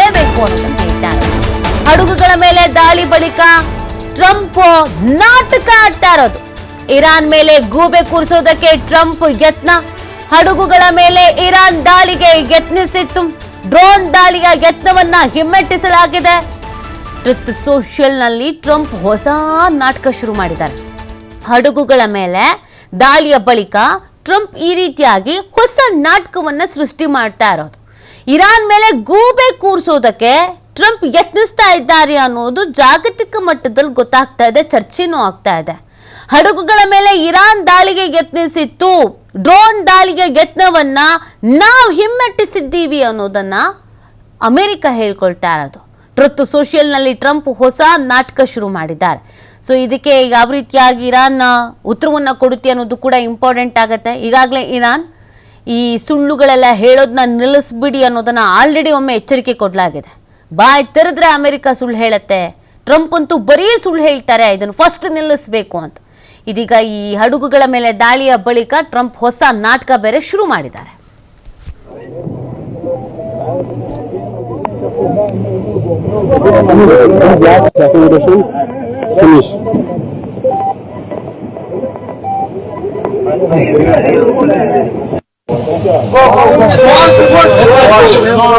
ಕೊಡ್ಲೇಬೇಕು ಅನ್ನೋದನ್ನ ಹೇಳ್ತಾರೆ. ಹಡಗುಗಳ ಮೇಲೆ ದಾಳಿ ಬಳಿಕ ಟ್ರಂಪ್ ನಾಟಕ ಆಡ್ತಾ ಇರೋದು. ಇರಾನ್ ಮೇಲೆ ಗೂಬೆ ಕೂರಿಸೋದಕ್ಕೆ ಟ್ರಂಪ್ ಯತ್ನ. ಹಡಗುಗಳ ಮೇಲೆ ಇರಾನ್ ದಾಳಿಗೆ ಯತ್ನಿಸಿತ್ತು. ಡ್ರೋನ್ ದಾಳಿಯ ಯತ್ನವನ್ನ ಹಿಮ್ಮೆಟ್ಟಿಸಲಾಗಿದೆ. ಟ್ರುತ್ ಸೋಷಿಯಲ್ ನಲ್ಲಿ ಟ್ರಂಪ್ ಹೊಸ ನಾಟಕ ಶುರು ಮಾಡಿದ್ದಾರೆ. ಹಡಗುಗಳ ಮೇಲೆ ದಾಳಿಯ ಬಳಿಕ ಟ್ರಂಪ್ ಈ ರೀತಿಯಾಗಿ ಹೊಸ ನಾಟಕವನ್ನ ಸೃಷ್ಟಿ ಮಾಡ್ತಾ ಇರೋದು. ಇರಾನ್ ಮೇಲೆ ಗೂಬೆ ಕೂರಿಸೋದಕ್ಕೆ ಟ್ರಂಪ್ ಯತ್ನಿಸ್ತಾ ಇದ್ದಾರೆ ಅನ್ನೋದು ಜಾಗತಿಕ ಮಟ್ಟದಲ್ಲಿ ಗೊತ್ತಾಗ್ತಾ ಇದೆ, ಚರ್ಚೆನೂ ಆಗ್ತಾ ಇದೆ. ಹಡಗುಗಳ ಮೇಲೆ ಇರಾನ್ ದಾಳಿಗೆ ಯತ್ನಿಸಿತ್ತು, ಡ್ರೋನ್ ದಾಳಿಗೆ ಯತ್ನವನ್ನ ನಾವು ಹಿಮ್ಮೆಟ್ಟಿಸಿದ್ದೀವಿ ಅನ್ನೋದನ್ನ ಅಮೆರಿಕ ಹೇಳ್ಕೊಳ್ತಾ ಇರೋದು. ಟ್ರುತ್ ಸೋಷಿಯಲ್ ನಲ್ಲಿ ಟ್ರಂಪ್ ಹೊಸ ನಾಟಕ ಶುರು ಮಾಡಿದ್ದಾರೆ. ಸೊ ಇದಕ್ಕೆ ಯಾವ ರೀತಿಯಾಗಿ ಇರಾನ್ ಉತ್ತರವನ್ನ ಕೊಡುತ್ತೆ ಅನ್ನೋದು ಕೂಡ ಇಂಪಾರ್ಟೆಂಟ್ ಆಗುತ್ತೆ. ಈಗಾಗಲೇ ಇರಾನ್ ಈ ಸುಳ್ಳುಗಳೆಲ್ಲ ಹೇಳೋದನ್ನ ನಿಲ್ಲಿಸ್ಬಿಡಿ ಅನ್ನೋದನ್ನ ಆಲ್ರೆಡಿ ಒಮ್ಮೆ ಎಚ್ಚರಿಕೆ ಕೊಡಲಾಗಿದೆ. ಬಾಯ್ ತೆರೆದ್ರೆ ಅಮೆರಿಕ ಸುಳ್ಳು ಹೇಳುತ್ತೆ, ಟ್ರಂಪ್ ಅಂತೂ ಬರೀ ಸುಳ್ಳು ಹೇಳ್ತಾರೆ, ಇದನ್ನು ಫಸ್ಟ್ ನಿಲ್ಲಿಸಬೇಕು ಅಂತ. ಇದೀಗ ಈ ಹಡಗುಗಳ ಮೇಲೆ ದಾಳಿಯ ಬಳಿಕ ಟ್ರಂಪ್ ಹೊಸ ನಾಟಕ ಬೇರೆ ಶುರು ಮಾಡಿದ್ದಾರೆ.